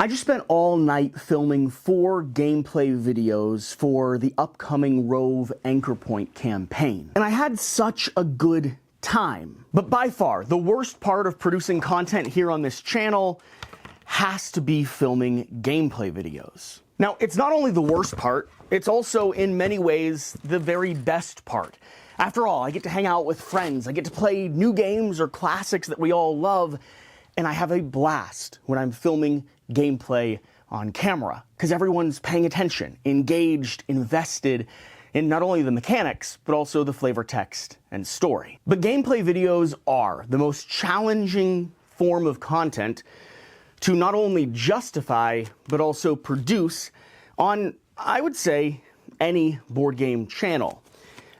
I just spent all night filming 4 gameplay videos for the upcoming Rove Anchor Point campaign, and I had such a good time. But by far, the worst part of producing content here on this channel has to be filming gameplay videos. Now, it's not only the worst part, it's also in many ways the very best part. After all, I get to hang out with friends, I get to play new games or classics that we all love, and I have a blast when I'm filming gameplay on camera, because everyone's paying attention, engaged, invested in not only the mechanics, but also the flavor text and story. But gameplay videos are the most challenging form of content to not only justify, but also produce on, I would say, any board game channel.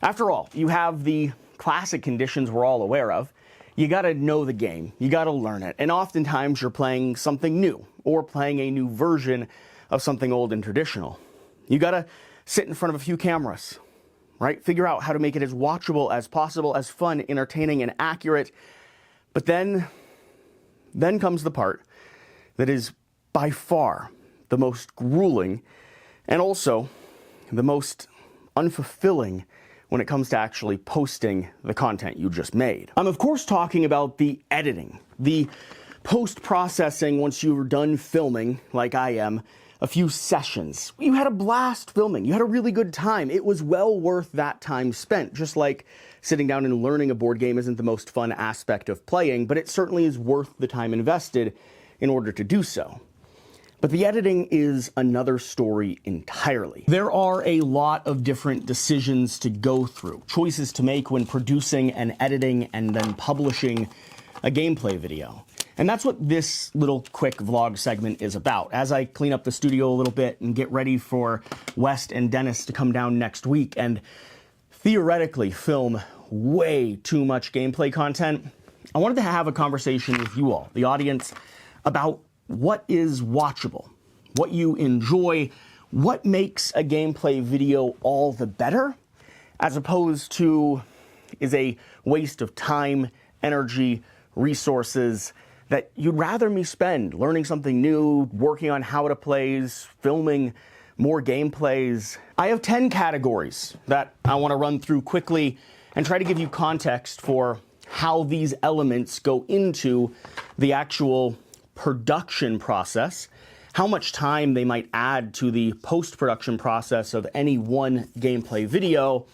After all, you have the classic conditions we're all aware of. You gotta know the game, you gotta learn it, and oftentimes you're playing something new, or playing a new version of something old and traditional. You gotta sit in front of a few cameras, right? Figure out how to make it as watchable as possible, as fun, entertaining, and accurate. But then comes the part that is by far the most grueling, and also the most unfulfilling when it comes to actually posting the content you just made. I'm of course talking about the editing, the post-processing once you're done filming, like I am, a few sessions. You had a blast filming, you had a really good time. It was well worth that time spent, just like sitting down and learning a board game isn't the most fun aspect of playing, but it certainly is worth the time invested in order to do so. But the editing is another story entirely. There are a lot of different decisions to go through, choices to make when producing and editing and then publishing a gameplay video. And that's what this little quick vlog segment is about. As I clean up the studio a little bit and get ready for West and Dennis to come down next week and theoretically film way too much gameplay content, I wanted to have a conversation with you all, the audience, about what is watchable, what you enjoy, what makes a gameplay video all the better, as opposed to is a waste of time, energy, resources that you'd rather me spend learning something new, working on how it plays, filming more gameplays. I have 10 categories that I want to run through quickly and try to give you context for how these elements go into the actual production process, how much time they might add to the post-production process of any one gameplay video,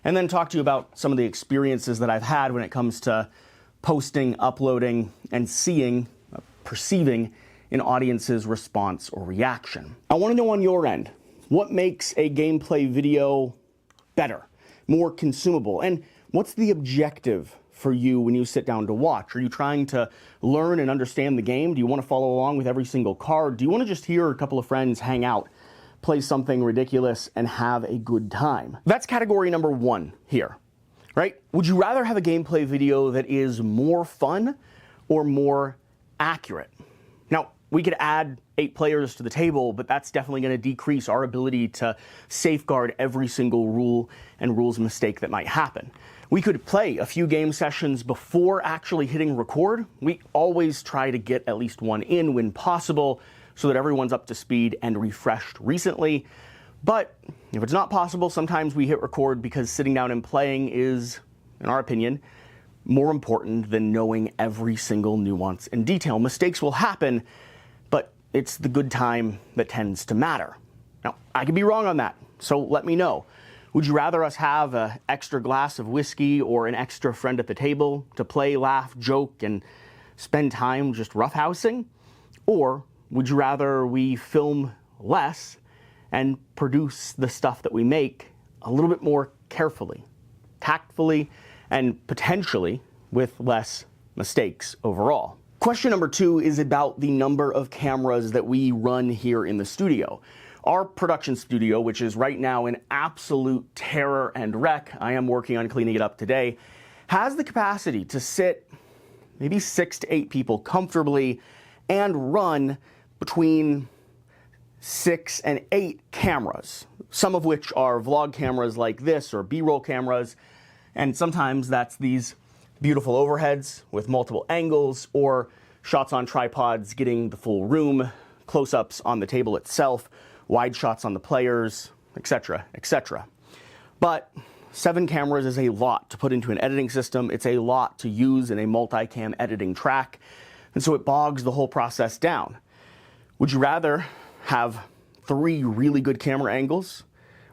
and then talk to you about some of the experiences that I've had when it comes to posting, uploading, and seeing, perceiving an audience's response or reaction. I want to know on your end, what makes a gameplay video better, more consumable, and what's the objective for you when you sit down to watch? Are you trying to learn and understand the game? Do you want to follow along with every single card? Do you want to just hear a couple of friends hang out, play something ridiculous, and have a good time? That's category number 1 here, right? Would you rather have a gameplay video that is more fun or more accurate? Now, we could add 8 players to the table, but that's definitely going to decrease our ability to safeguard every single rule and rules mistake that might happen. We could play a few game sessions before actually hitting record. We always try to get at least one in when possible so that everyone's up to speed and refreshed recently. But if it's not possible, sometimes we hit record because sitting down and playing is, in our opinion, more important than knowing every single nuance and detail. Mistakes will happen, but it's the good time that tends to matter. Now, I could be wrong on that, so let me know. Would you rather us have an extra glass of whiskey or an extra friend at the table to play, laugh, joke, and spend time just roughhousing? Or would you rather we film less and produce the stuff that we make a little bit more carefully, tactfully, and potentially with less mistakes overall? Question number 2 is about the number of cameras that we run here in the studio. Our production studio, which is right now in absolute terror and wreck, I am working on cleaning it up today, has the capacity to sit maybe 6 to 8 people comfortably and run between 6 and 8 cameras, some of which are vlog cameras like this or B-roll cameras, and sometimes that's these beautiful overheads with multiple angles or shots on tripods getting the full room, close-ups on the table itself, wide shots on the players, etc., etc. But 7 cameras is a lot to put into an editing system. It's a lot to use in a multicam editing track, and so it bogs the whole process down. Would you rather have 3 really good camera angles,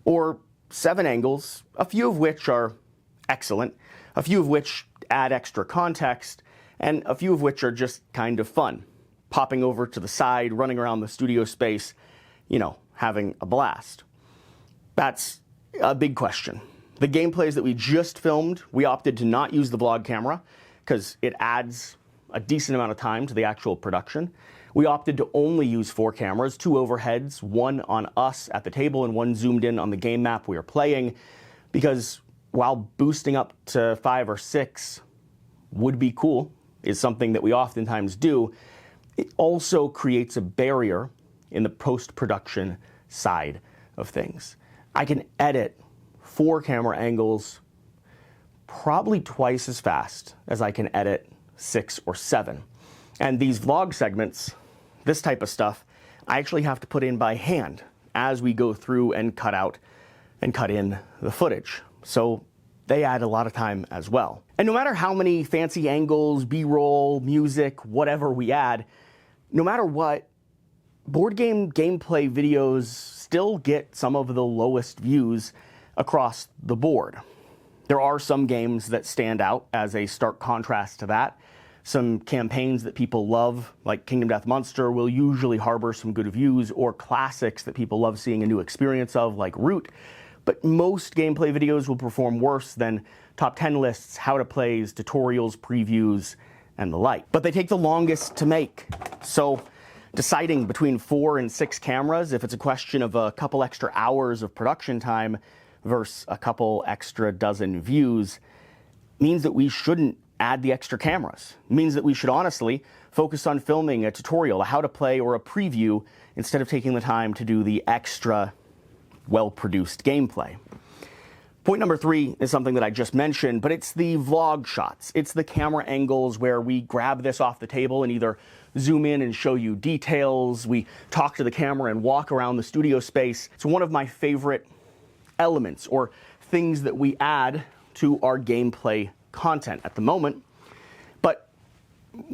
or 7 angles, a few of which are excellent, a few of which add extra context, and a few of which are just kind of fun? Popping over to the side, running around the studio space, having a blast. That's a big question. The gameplays that we just filmed, we opted to not use the vlog camera because it adds a decent amount of time to the actual production. We opted to only use 4 cameras, 2 overheads, 1 on us at the table and 1 zoomed in on the game map we are playing, because while boosting up to 5 or 6 would be cool, is something that we oftentimes do, it also creates a barrier in the post-production side of things. I can edit 4 camera angles probably twice as fast as I can edit 6 or 7. And these vlog segments, this type of stuff, I actually have to put in by hand as we go through and cut out and cut in the footage. So they add a lot of time as well. And no matter how many fancy angles, B-roll, music, whatever we add, no matter what, board game gameplay videos still get some of the lowest views across the board. There are some games that stand out as a stark contrast to that. Some campaigns that people love, like Kingdom Death Monster, will usually harbor some good views, or classics that people love seeing a new experience of, like Root. But most gameplay videos will perform worse than top 10 lists, how to plays, tutorials, previews, and the like. But they take the longest to make. So deciding between 4 and 6 cameras, if it's a question of a couple extra hours of production time versus a couple extra dozen views, means that we shouldn't add the extra cameras. It means that we should honestly focus on filming a tutorial, a how to play, or a preview, instead of taking the time to do the extra well-produced gameplay. Point number 3 is something that I just mentioned, but it's the vlog shots. It's the camera angles where we grab this off the table and either zoom in and show you details, we talk to the camera and walk around the studio space. It's one of my favorite elements or things that we add to our gameplay content at the moment. But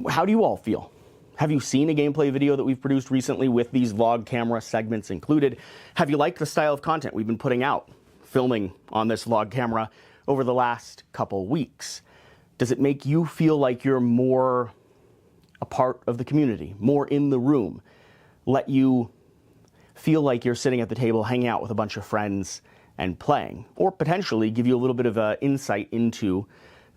how do you all feel? Have you seen a gameplay video that we've produced recently with these vlog camera segments included? Have you liked the style of content we've been putting out, filming on this vlog camera over the last couple weeks? Does it make you feel like you're more a part of the community, more in the room, let you feel like you're sitting at the table hanging out with a bunch of friends and playing, or potentially give you a little bit of insight into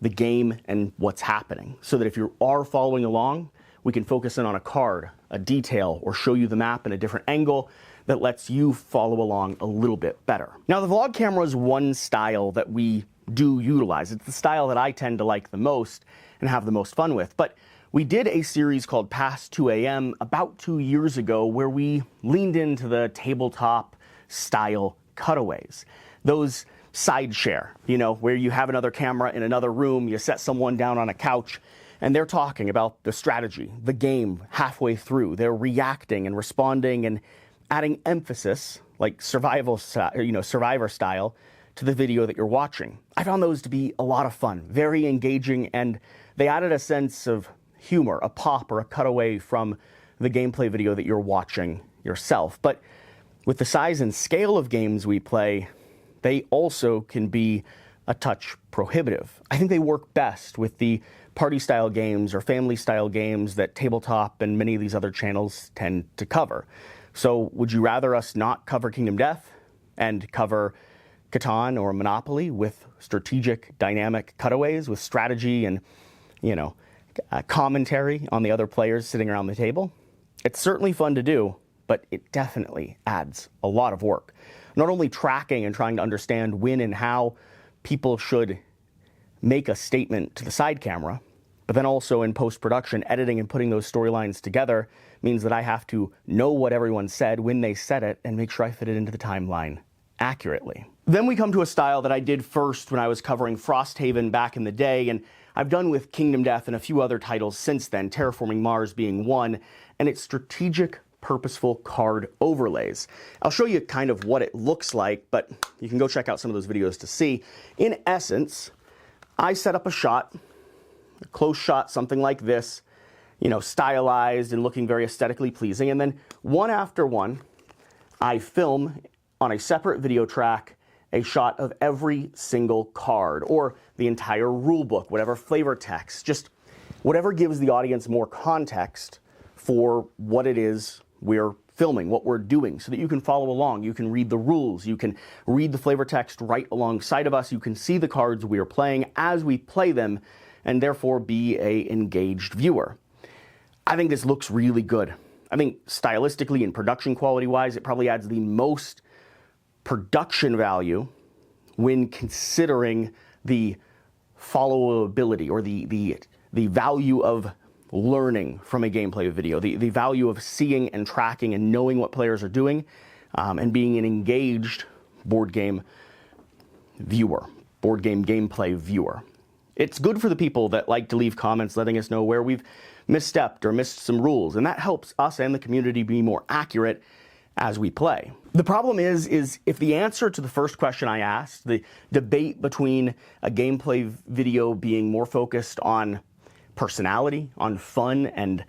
the game and what's happening, so that if you are following along, we can focus in on a card, a detail, or show you the map in a different angle that lets you follow along a little bit better. Now, the vlog camera is one style that we do utilize. It's the style that I tend to like the most and have the most fun with. But we did a series called Past 2 AM about 2 years ago where we leaned into the tabletop style cutaways. Those side share, where you have another camera in another room, you set someone down on a couch, and they're talking about the strategy, the game halfway through. They're reacting and responding and adding emphasis, like survivor style, to the video that you're watching. I found those to be a lot of fun, very engaging, and they added a sense of humor, a pop or a cutaway from the gameplay video that you're watching yourself. But with the size and scale of games we play, they also can be a touch prohibitive. I think they work best with the party-style games or family-style games that Tabletop and many of these other channels tend to cover. So would you rather us not cover Kingdom Death and cover Catan or Monopoly with strategic, dynamic cutaways with strategy and, commentary on the other players sitting around the table? It's certainly fun to do, but it definitely adds a lot of work. Not only tracking and trying to understand when and how people should make a statement to the side camera, but then also in post-production, editing and putting those storylines together means that I have to know what everyone said when they said it and make sure I fit it into the timeline accurately. Then we come to a style that I did first when I was covering Frosthaven back in the day, and I've done with Kingdom Death and a few other titles since then, Terraforming Mars being one, and it's strategic purposeful card overlays. I'll show you kind of what it looks like, but you can go check out some of those videos to see. In essence, I set up a shot, a close shot, something like this, you know, stylized and looking very aesthetically pleasing, and then one after one, I film on a separate video track a shot of every single card, or the entire rule book, whatever flavor text, just whatever gives the audience more context for what it is we're filming, what we're doing, so that you can follow along, you can read the rules, you can read the flavor text right alongside of us, you can see the cards we are playing as we play them, and therefore be an engaged viewer. I think this looks really good. I think stylistically and production quality-wise, it probably adds the most production value when considering the followability or the value of learning from a gameplay video, the value of seeing and tracking and knowing what players are doing, and being an engaged board game viewer, board game gameplay viewer. It's good for the people that like to leave comments letting us know where we've misstepped or missed some rules, and that helps us and the community be more accurate as we play. The problem is if the answer to the first question I asked, the debate between a gameplay video being more focused on personality, on fun and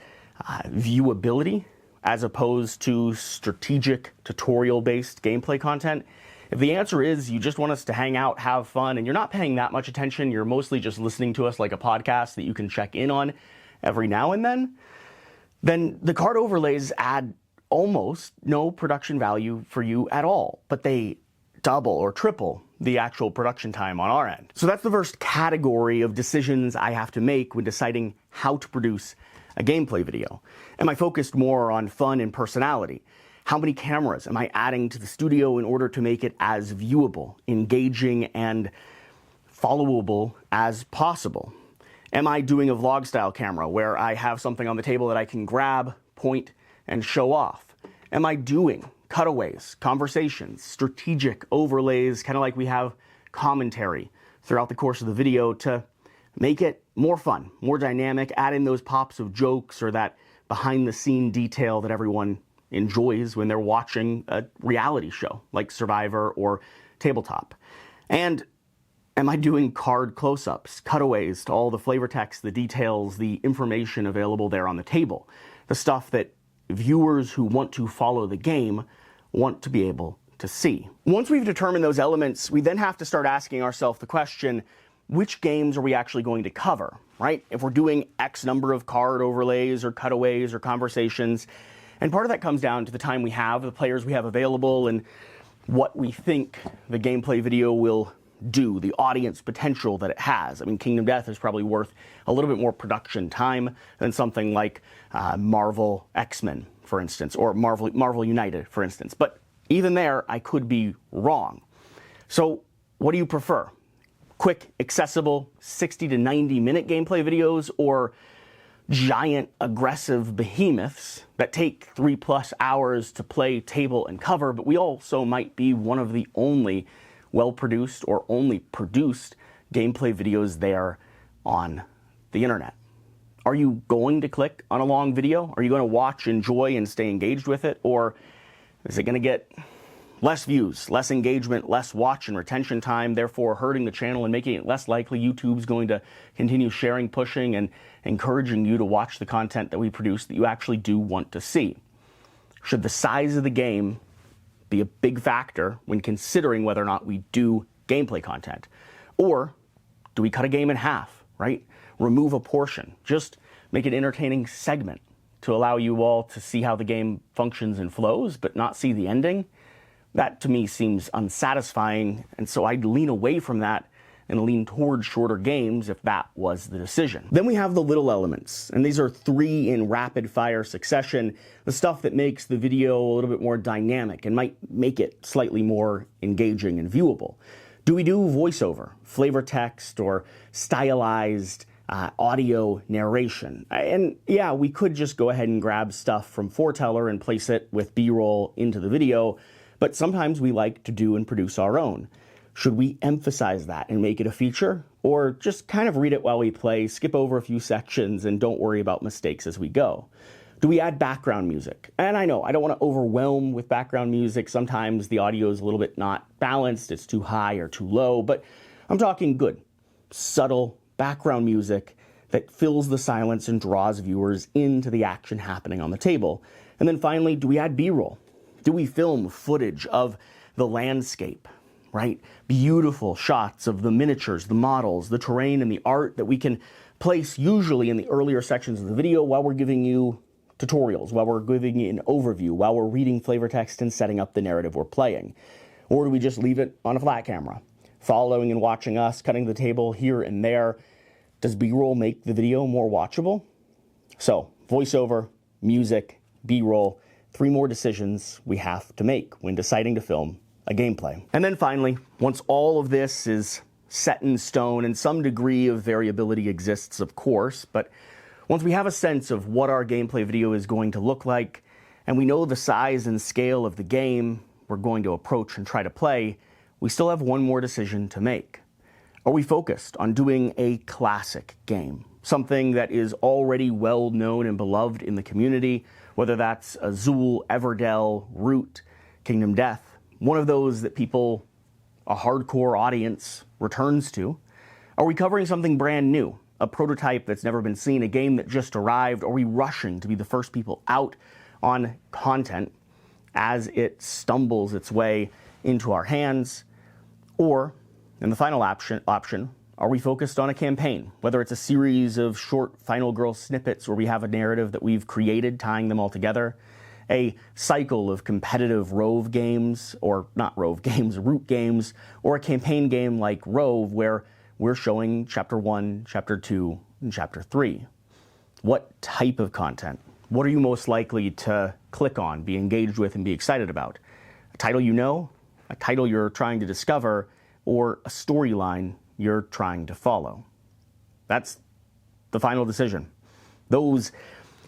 viewability, as opposed to strategic tutorial-based gameplay content, if the answer is you just want us to hang out, have fun, and you're not paying that much attention, you're mostly just listening to us like a podcast that you can check in on every now and then the card overlays add almost no production value for you at all, but they double or triple the actual production time on our end. So that's the first category of decisions I have to make when deciding how to produce a gameplay video. Am I focused more on fun and personality? How many cameras am I adding to the studio in order to make it as viewable, engaging, and followable as possible? Am I doing a vlog style camera where I have something on the table that I can grab, point, and show off? Am I doing cutaways, conversations, strategic overlays, kind of like we have commentary throughout the course of the video to make it more fun, more dynamic, add in those pops of jokes or that behind the scene detail that everyone enjoys when they're watching a reality show like Survivor or Tabletop? And am I doing card close-ups, cutaways to all the flavor text, the details, the information available there on the table, the stuff that viewers who want to follow the game want to be able to see? Once we've determined those elements, we then have to start asking ourselves the question, which games are we actually going to cover, right? If we're doing X number of card overlays or cutaways or conversations, and part of that comes down to the time we have, the players we have available, and what we think the gameplay video will do, the audience potential that it has. I mean, Kingdom Death is probably worth a little bit more production time than something like Marvel X-Men, for instance, or Marvel United, for instance. But even there, I could be wrong. So what do you prefer? Quick, accessible, 60 to 90 minute gameplay videos, or giant, aggressive behemoths that take 3+ hours to play, table, and cover, but we also might be one of the only well-produced or only produced gameplay videos there on the internet? Are you going to click on a long video? Are you going to watch, enjoy, and stay engaged with it? Or is it going to get less views, less engagement, less watch and retention time, therefore hurting the channel and making it less likely YouTube's going to continue sharing, pushing, and encouraging you to watch the content that we produce that you actually do want to see? Should the size of the game be a big factor when considering whether or not we do gameplay content? Or do we cut a game in half, right? Remove a portion, just make an entertaining segment to allow you all to see how the game functions and flows, but not see the ending? That to me seems unsatisfying, and so I'd lean away from that and lean towards shorter games if that was the decision. Then we have the little elements, and these are 3 in rapid fire succession, the stuff that makes the video a little bit more dynamic and might make it slightly more engaging and viewable. Do we do voiceover, flavor text, or stylized audio narration? And yeah, we could just go ahead and grab stuff from Foreteller and place it with B-roll into the video, but sometimes we like to do and produce our own. Should we emphasize that and make it a feature? Or just kind of read it while we play, skip over a few sections, and don't worry about mistakes as we go? Do we add background music? And I know, I don't want to overwhelm with background music. Sometimes the audio is a little bit not balanced, it's too high or too low, but I'm talking good, subtle background music that fills the silence and draws viewers into the action happening on the table. And then finally, do we add B-roll? Do we film footage of the landscape, right? Beautiful shots of the miniatures, the models, the terrain, and the art that we can place usually in the earlier sections of the video while we're giving you tutorials, while we're giving you an overview, while we're reading flavor text and setting up the narrative we're playing? Or do we just leave it on a flat camera, following and watching us, cutting the table here and there? Does B-roll make the video more watchable? So, voiceover, music, B-roll, 3 more decisions we have to make when deciding to film a gameplay. And then finally, once all of this is set in stone, and some degree of variability exists, of course, but once we have a sense of what our gameplay video is going to look like, and we know the size and scale of the game we're going to approach and try to play, we still have one more decision to make. Are we focused on doing a classic game? Something that is already well known and beloved in the community, whether that's Azul, Everdell, Root, Kingdom Death, one of those that people, a hardcore audience, returns to? Are we covering something brand new? A prototype that's never been seen, a game that just arrived? Are we rushing to be the first people out on content as it stumbles its way into our hands? Or, and the final option, are we focused on a campaign? Whether it's a series of short Final Girl snippets where we have a narrative that we've created, tying them all together, a cycle of competitive Rove games, or not Rove games, Root games, or a campaign game like Rove where we're showing Chapter 1, Chapter 2, and Chapter 3. What type of content? What are you most likely to click on, be engaged with, and be excited about? A title you know, a title you're trying to discover, or a storyline you're trying to follow? That's the final decision. Those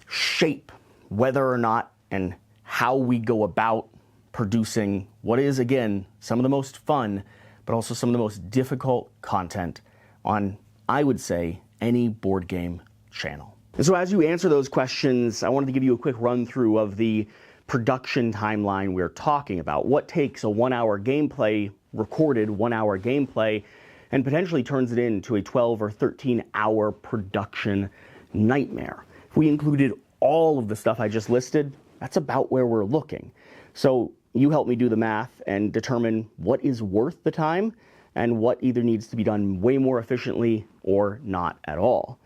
shape whether or not and how we go about producing what is, again, some of the most fun, but also some of the most difficult content on, I would say, any board game channel. And so as you answer those questions, I wanted to give you a quick run through of the production timeline we're talking about. What takes a 1-hour gameplay, recorded 1-hour gameplay, and potentially turns it into a 12 or 13-hour production nightmare. If we included all of the stuff I just listed, that's about where we're looking. So you help me do the math and determine what is worth the time and what either needs to be done way more efficiently or not at all.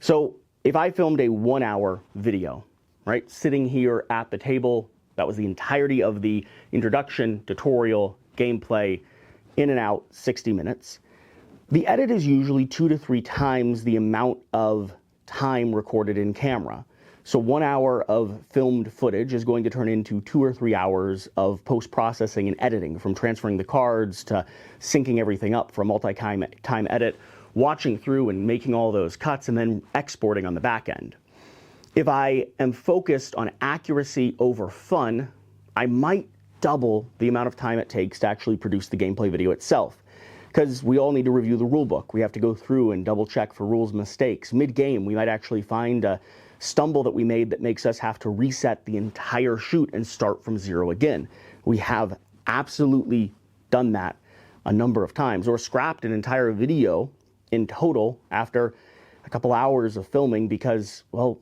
So if I filmed a 1-hour video, right, sitting here at the table, that was the entirety of the introduction, tutorial, gameplay, in and out, 60 minutes. The edit is usually 2 to 3 times the amount of time recorded in camera. So 1 hour of filmed footage is going to turn into 2 or 3 hours of post-processing and editing, from transferring the cards to syncing everything up for a multi-time edit, watching through and making all those cuts, and then exporting on the back end. If I am focused on accuracy over fun, I might double the amount of time it takes to actually produce the gameplay video itself. Because we all need to review the rulebook. We have to go through and double check for rules mistakes. Mid-game, we might actually find a stumble that we made that makes us have to reset the entire shoot and start from zero again. We have absolutely done that a number of times, or scrapped an entire video in total after a couple hours of filming because, well,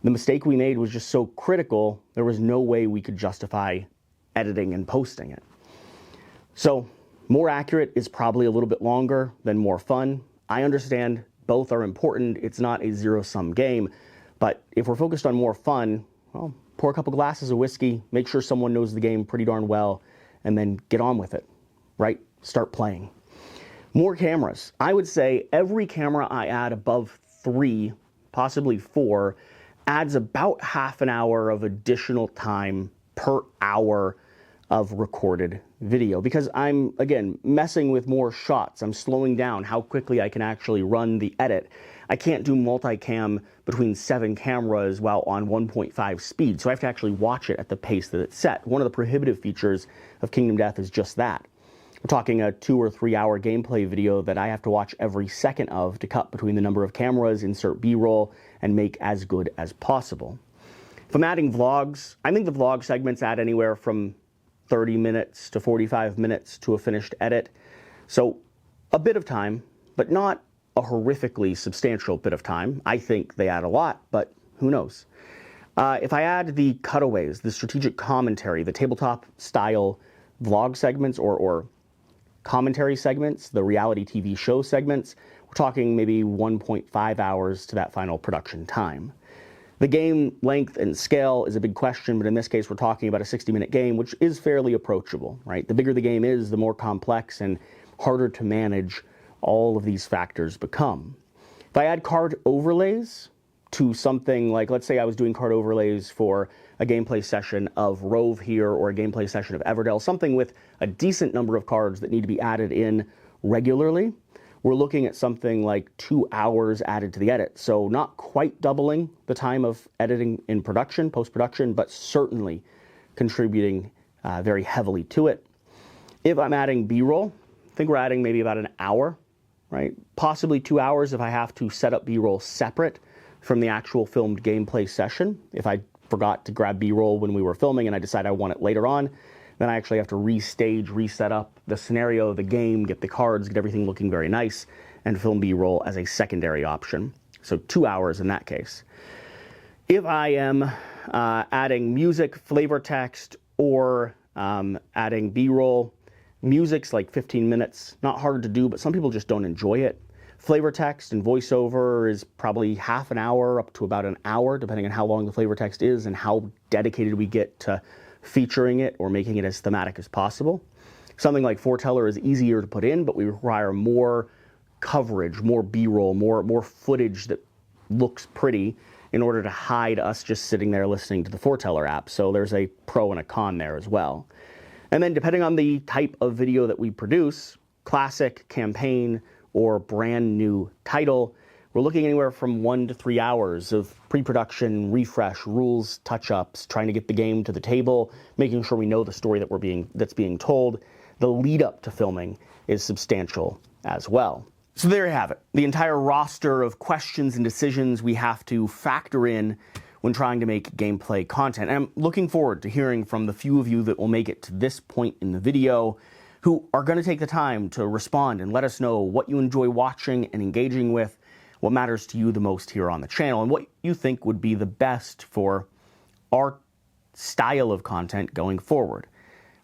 the mistake we made was just so critical, there was no way we could justify editing and posting it. So, more accurate is probably a little bit longer than more fun. I understand both are important. It's not a zero-sum game. But if we're focused on more fun, well, pour a couple glasses of whiskey, make sure someone knows the game pretty darn well, and then get on with it, right? Start playing. More cameras. I would say every camera I add above 3, possibly 4, adds about half an hour of additional time per hour of recorded video, because I'm, again, messing with more shots. I'm slowing down how quickly I can actually run the edit. I can't do multicam between 7 cameras while on 1.5 speed, so I have to actually watch it at the pace that it's set. One of the prohibitive features of Kingdom Death is just that. We're talking a 2 or 3 hour gameplay video that I have to watch every second of to cut between the number of cameras, insert B-roll, and make as good as possible. If I'm adding vlogs, I think the vlog segments add anywhere from 30 minutes to 45 minutes to a finished edit. So a bit of time, but not a horrifically substantial bit of time. I think they add a lot, but who knows? If I add the cutaways, the strategic commentary, the tabletop style vlog segments or commentary segments, the reality TV show segments, we're talking maybe 1.5 hours to that final production time. The game length and scale is a big question, but in this case, we're talking about a 60-minute game, which is fairly approachable, right? The bigger the game is, the more complex and harder to manage all of these factors become. If I add card overlays to something like, let's say I was doing card overlays for a gameplay session of Rove here or a gameplay session of Everdell, something with a decent number of cards that need to be added in regularly, we're looking at something like 2 hours added to the edit. So not quite doubling the time of editing in production, post-production, but certainly contributing very heavily to it. If I'm adding B-roll, I think we're adding maybe about an hour, right? Possibly 2 hours if I have to set up B-roll separate from the actual filmed gameplay session. If I forgot to grab B-roll when we were filming and I decide I want it later on, then I actually have to restage, reset up the scenario, the game, get the cards, get everything looking very nice, and film B-roll as a secondary option. So 2 hours in that case. If I am adding music, flavor text, or adding B-roll, music's like 15 minutes. Not hard to do, but some people just don't enjoy it. Flavor text and voiceover is probably half an hour up to about an hour, depending on how long the flavor text is and how dedicated we get to featuring it or making it as thematic as possible. Something like foreteller is easier to put in, but we require more coverage, more B-roll, more footage that looks pretty in order to hide us just sitting there listening to the foreteller app. So there's a pro and a con there as well. And then depending on the type of video that we produce, classic, campaign, or brand new title, we're looking anywhere from 1 to 3 hours of pre-production, refresh, rules, touch-ups, trying to get the game to the table, making sure we know the story that's being told. The lead up to filming is substantial as well. So there you have it. The entire roster of questions and decisions we have to factor in when trying to make gameplay content. And I'm looking forward to hearing from the few of you that will make it to this point in the video who are going to take the time to respond and let us know what you enjoy watching and engaging with, what matters to you the most here on the channel, and what you think would be the best for our style of content going forward.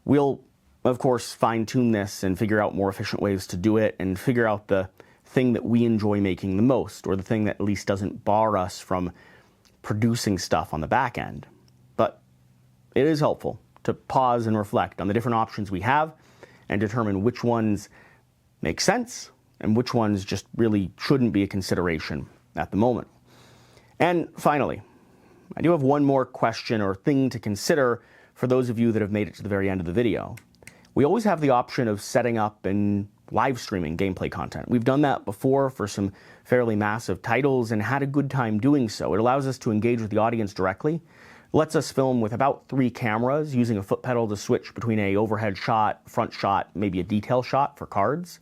We'll, of course, fine-tune this and figure out more efficient ways to do it and figure out the thing that we enjoy making the most, or the thing that at least doesn't bar us from producing stuff on the back end. But it is helpful to pause and reflect on the different options we have and determine which ones make sense and which ones just really shouldn't be a consideration at the moment. And finally, I do have one more question or thing to consider for those of you that have made it to the very end of the video. We always have the option of setting up and live streaming gameplay content. We've done that before for some fairly massive titles and had a good time doing so. It allows us to engage with the audience directly, lets us film with about 3 cameras using a foot pedal to switch between a overhead shot, front shot, maybe a detail shot for cards.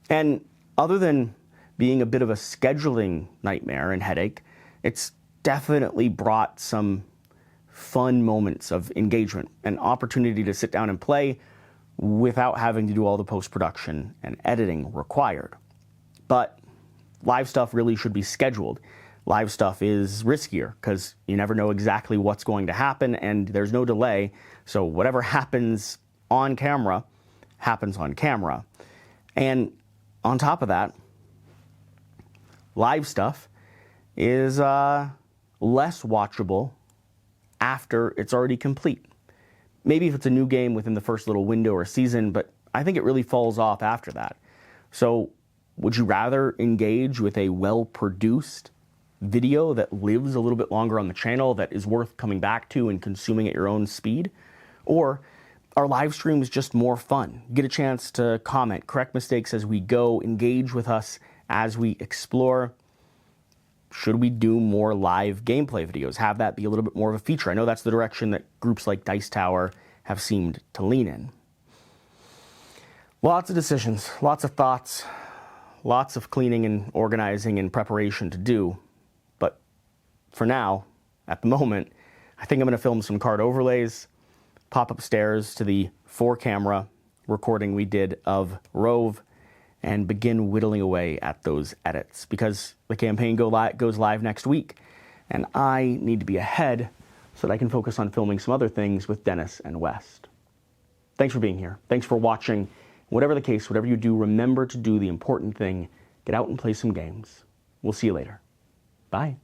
And other than being a bit of a scheduling nightmare and headache, it's definitely brought some fun moments of engagement, an opportunity to sit down and play without having to do all the post-production and editing required. But live stuff really should be scheduled. Live stuff is riskier because you never know exactly what's going to happen and there's no delay. So whatever happens on camera happens on camera. And on top of that, live stuff is less watchable after it's already complete. Maybe if it's a new game within the first little window or season, but I think it really falls off after that. So would you rather engage with a well-produced video that lives a little bit longer on the channel, that is worth coming back to and consuming at your own speed? Or are live streams just more fun? Get a chance to comment, correct mistakes as we go, engage with us as we explore. Should we do more live gameplay videos? Have that be a little bit more of a feature? I know that's the direction that groups like Dice Tower have seemed to lean in. Lots of decisions, lots of thoughts, lots of cleaning and organizing and preparation to do. But for now, at the moment, I think I'm going to film some card overlays, pop upstairs to the 4-camera recording we did of Rove, and begin whittling away at those edits, because the campaign goes live next week, and I need to be ahead so that I can focus on filming some other things with Dennis and West. Thanks for being here. Thanks for watching. Whatever the case, whatever you do, remember to do the important thing. Get out and play some games. We'll see you later. Bye.